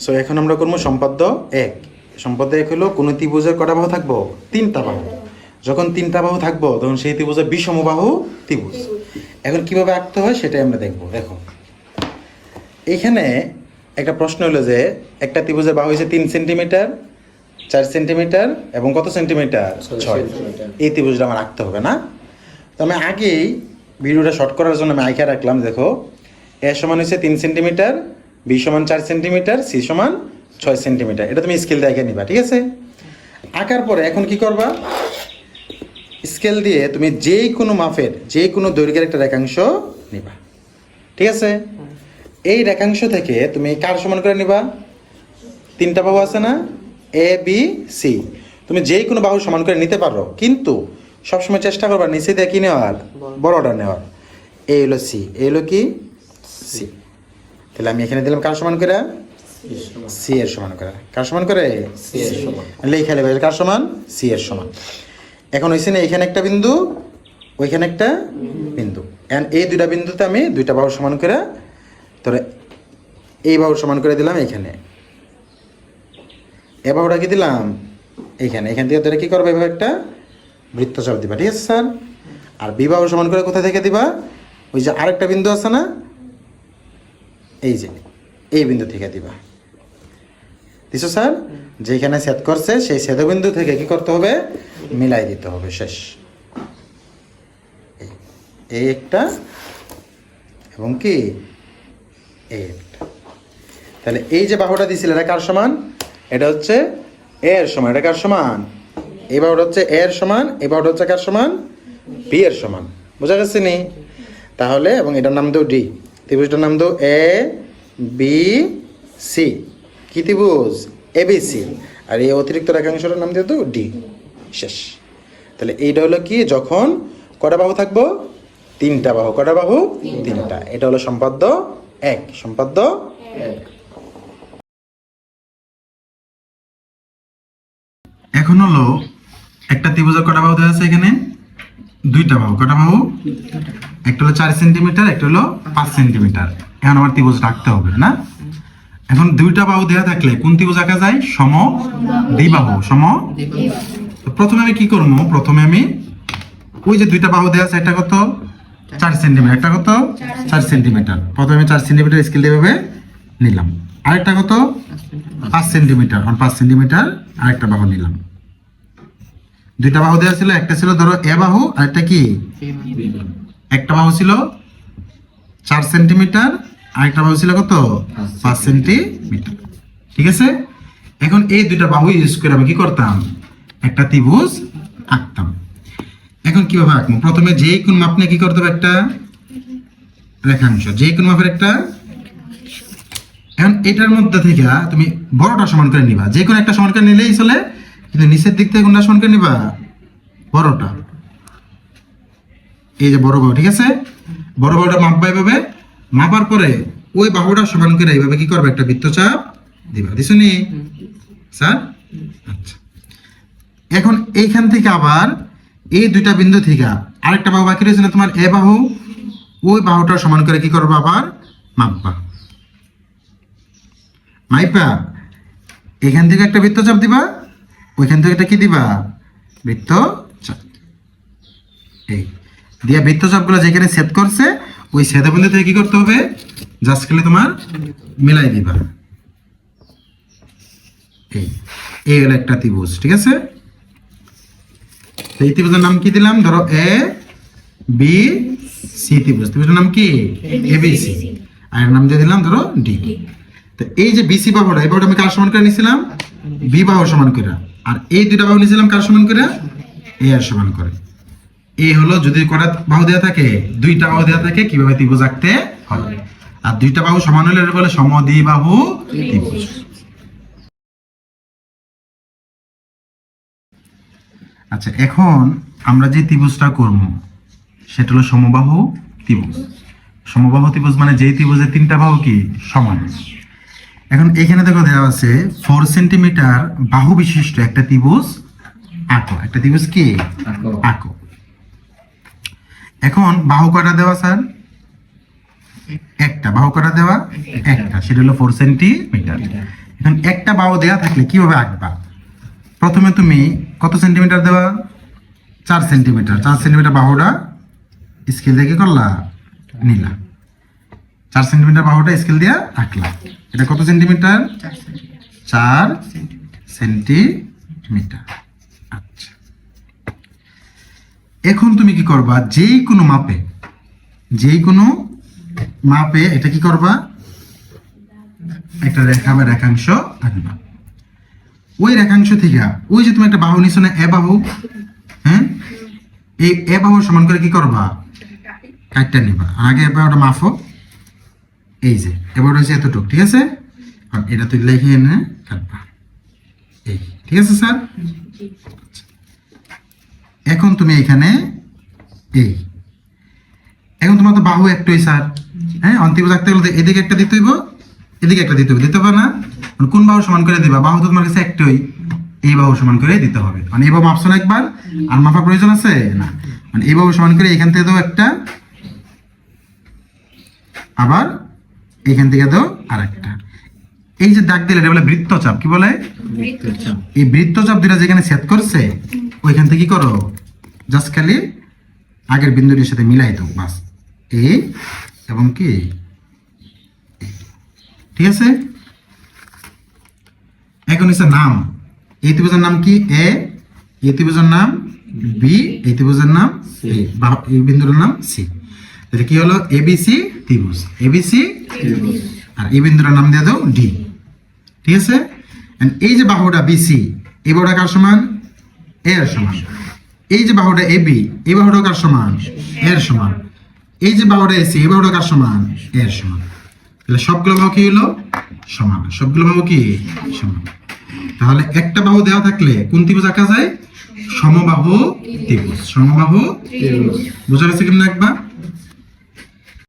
So এখন আমরা করবো সম্পাদ্য এক। সম্পাদ্য এক হলো কোনো ত্রিভুজের কটা বাহু থাকবো? তিনটা বাহু। যখন তিনটা বাহু থাকবো তখন সেই ত্রিভুজের বিষমবাহু ত্রিভুজ। এখন কিভাবে আঁকতে হয় সেটাই আমরা দেখবো। দেখো এখানে একটা প্রশ্ন হলো যে একটা ত্রিভুজের বাহু হয়েছে 3 সেন্টিমিটার, 4 সেন্টিমিটার এবং কত সেন্টিমিটার? 6। এই ত্রিভুজটা আমার আঁকতে হবে না? তো আমি আগেই ভিডিওটা শর্ট করার জন্য আমি আঁকা রাখলাম। দেখো এ সমান হচ্ছে 3 সেন্টিমিটার, বি সমান 4 সেন্টিমিটার, সি সমান 6 সেন্টিমিটার। এটা তুমি স্কেল দিয়ে এঁকে নিবা, ঠিক আছে? আঁকার পরে এখন কি করবা? স্কেল দিয়ে তুমি যে কোনো মাপের যে কোনো দৈর্ঘ্যের একটা রেখাংশ নিবা, ঠিক আছে? এই রেখাংশ থেকে তুমি কার সমান করে নিবা? তিনটা বাহু আছে না, এ বি সি। তুমি যে কোনো বাহু সমান করে নিতে পারো, কিন্তু সবসময় চেষ্টা করবা নিচে দিয়ে কি নেওয়ার? বড়টা নেওয়ার। এই হলো সি, এই হলো কি সি। তাহলে আমি এখানে দিলাম কার সমান করে? সি এর সমান করে। কার সমান করে? লেখা লেবে কার সমান? সি এর সমান। এখন হয়েছে না এখানে একটা বিন্দু, ওইখানে একটা বিন্দু। এন্ড এই দুইটা বিন্দুতে আমি দুইটা বাহু সমান করে, তোরে এই বাহু সমান করে দিলাম এখানে, এ বাহুটা কি দিলাম এইখানে। এখান থেকে তোরা কি করবে? এভাবে একটা বৃত্তচাপ দিবা, ঠিক আছে স্যার? আর বি বাহু সমান করে কোথা থেকে দিবা? ওই যে আরেকটা বিন্দু আছে না, এই যে এই বিন্দু থেকে দিবা। দিছো স্যার? যেখানে ছেদ করছে সেই ছেদবিন্দু থেকে কি করতে হবে? মিলাই দিতে হবে। শেষ। এই একটা এবং কি এই একটা। তাহলে এই যে বাহুটা দিছিল এটা কার সমান? এটা হচ্ছে এ এর সমান। এটা কার সমান? এই বাহুটা হচ্ছে এ এর সমান, এই বাহুটা হচ্ছে কার সমান? বি এর সমান। বোঝা গেছে নি? তাহলে এবং এটার নাম দাও ডি। ত্রিভুজটার নাম দাও এ বি সি। কি ত্রিভুজ? A B C. আর এই অতিরিক্ত রেখাংশটার নাম দিয়ে তো ডি। শেষ। তাহলে এইটা হলো কি, যখন কটা বাহু থাকবো? তিনটা বাহু। কটা বাহু? তিনটা। এটা হলো সম্পাদ্য এক। সম্পাদ্য এক। এখন হলো একটা ত্রিভুজের কটা বাহু দেওয়া আছে এখানে? দুইটা বাহু। কটা বাহু? একটা হলো 4 সেন্টিমিটার, একটা হলো 5 সেন্টিমিটার। এখন আমার ত্রিভুজটা আঁকতে হবে না? এখন দুইটা বাহু দেওয়া থাকলে কোন ত্রিভুজ আঁকা যায়? সমদ্বিবাহু। তো প্রথমে আমি কি করবো? প্রথমে আমি ওই যে দুইটা বাহু দেওয়া আছে, একটা কত? 4 সেন্টিমিটার, একটা কত? 4 সেন্টিমিটার। প্রথমে আমি 4 সেন্টিমিটার স্কেল দিয়ে ভাবে নিলাম। আরেকটা কত? 5 সেন্টিমিটার। 5 সেন্টিমিটার আরেকটা বাহু নিলাম। দুইটা বাহু দেওয়া ছিল, একটা ছিল ধরো এ বাহু, আরেকটা কি? একটা বাহু ছিল 4 সেন্টিমিটার, আরেকটা বাহু ছিল কত? 5 সেন্টিমিটার। ঠিক আছে? এখন এই দুইটা বাহু ইউজ করে আমি কি করতাম? একটা ত্রিভুজ আঁকতাম। এখন কিভাবে আঁকবো? প্রথমে যে কোন মাপ নিয়ে কি করতে হবে? একটা রেখাংশ, যে কোন মাপের একটা। এখন এটার মধ্যে থেকে তুমি বড়টা সমান করে নিবা। যে কোনো একটা সমান করে নিলেই চলে, কিন্তু নিচের দিক থেকে কোনটা সমান করে নিবা? বড়টা। এই যে বড় বাহু, ঠিক আছে? বড় বাহুটা মাপবা এভাবে। মাপার পরে ওই বাহুটা সমান করে এইভাবে কি করবে? একটা বৃত্তচাপ দিবা। দিছো নি স্যার? আচ্ছা। এখন এইখান থেকে আবার এই দুইটা বিন্দু থেকে আরেকটা বাহু বাকি রয়েছে না তোমার, এ বাহু। ওই বাহুটা সমান করে কি করবো? আবার মাপবা। মাইপা এখান থেকে একটা বৃত্তচাপ দিবা, ওইখান থেকে একটা কি দিবা? বৃত্তচাপ। এই দিয়া বৃত্তচাপ গুলো যেখানে ছেদ করছে ওই ছেদবিন্দু থেকে কি করতে হবে? জাস্ট খালি তোমার মিলাই দিবা। এই হলো একটা ত্রিভুজ, ঠিক আছে? এই ত্রিভুজের নাম কি দিলাম? ধরো এ বি সি ত্রিভুজ। ত্রিভুজের নাম কি? A B C. আর এর নাম দিয়ে দিলাম ধরো ডি। তো এই যে বিসি বাহুটা, এই বাহুটা আমি কার সমান করে নিয়েছিলাম? বি বাহু সমান করে। আর এই দুইটা বাহু নিয়েছিলাম কার সমান করে? এ আর সমান করে। এই হলো যদি কটা বাহু দেওয়া থাকে? দুইটা বাহু দেওয়া থাকে, কিভাবে ত্রিভুজ আঁকতে হবে। আর দুইটা বাহু সমান হলে বলে সমদ্বিবাহু ত্রিভুজ। আচ্ছা, এখন আমরা যে ত্রিভুজটা করব সেটা হলো সমবাহু ত্রিভুজ। সমবাহু ত্রিভুজ মানে যেই ত্রিভুজের তিনটা বাহু কি সমান। এখন এখানে দেখো দেওয়া আছে 4 সেন্টিমিটার বাহু বিশিষ্ট একটা ত্রিভুজ আঁকো। একটা ত্রিভুজ কি আঁকো। এখন বাহু কয়টা দেওয়া স্যার? একটা। বাহু কয়টা দেওয়া? একটা। সেটা হলো 4 সেন্টিমিটার। এখন একটা বাহু দেওয়া থাকলে কিভাবে আঁকবা? প্রথমে তুমি কত সেন্টিমিটার দেওয়া? 4 সেন্টিমিটার। 4 সেন্টিমিটার বাহুটা স্কেল দিয়ে কি করলা? নিলা। 4 সেন্টিমিটার বাহুটা স্কেল দিয়ে আঁকলা। এটা কত সেন্টিমিটার? 4 সেন্টিমিটার। আচ্ছা, এখন তুমি কি করবা? যেই কোনো মাপে এটা কি করবা? একটা রেখা বা রেখাংশ আঁকবা। ওই রেখাংশ থেকে ওই যে তুমি একটা বাহু নিছো না, এ বাহু, হ্যাঁ, এই এ বাহু সমান করে কি করবা? কাটটা নিবা। আগে এবার ওটা মাপো, এই যে এবার হচ্ছে এতটুকু, ঠিক আছে? আর এটা তুই লিখে এনে কাটবা, এই, ঠিক আছে স্যার? এখন তুমি এখানে এই, এখন তোমার তো বাহু একটাই স্যার, হ্যাঁ, অন্তিম রাখতে গেলে এদিকে একটা দিতে হইব, এদিকে একটা দিতে হবে, দিতে হবে না? কোন বাহু সমান করে দিবা? বাহু তো তোমার কাছে একটাই, এই বাহু সমান করে দিতে হবে। মানে এই বাহু মাপছো না একবার, আর মাপা প্রয়োজন আছে না? মানে এই বাহু সমান করে এখান থেকে দাও একটা, আবার এখান থেকে দাও আরেকটা। এই যে দাগ দিলে এটা বলে বৃত্তচাপ। কি বলে? এই বৃত্তচাপ দুটা যেখানে সেট করছে ওইখান থেকে কি করো? জাস্ট খালি আগের বিন্দুটির সাথে মিলাই দাও, বাস। এই এবং কি, ঠিক আছে? এখন হচ্ছে নাম। এই ত্রিভুজের নাম কি? এ। এই ত্রিভুজের নাম বি। এই ত্রিভুজের নাম সি। এই বিন্দুর নাম সি। তাহলে কি হলো? এবিসি ত্রিভুজ। এবিসি, আর এই বিন্দুর নাম দিয়ে দাও ডি, ঠিক আছে? এই যে বাহুটা বিসি, এই বাহুটা কার সমান? এ এর সমান। এই যে বাহুটা এবি, এই বাহুটা কার সমান? এর সমান। এই যে বাহুটা এসি, এই বাহুটা কার সমান? এর সমান। তাহলে সবগুলো বাহু কি হলো? সমান। সবগুলো বাহু কি? সমান। তাহলে একটা বাহু দেওয়া থাকলে কোন ত্রিভুজ আঁকা যায়? সমবাহু ত্রিভুজ। সমবাহু ত্রিভুজ বোঝা গেছে কিনা একবার?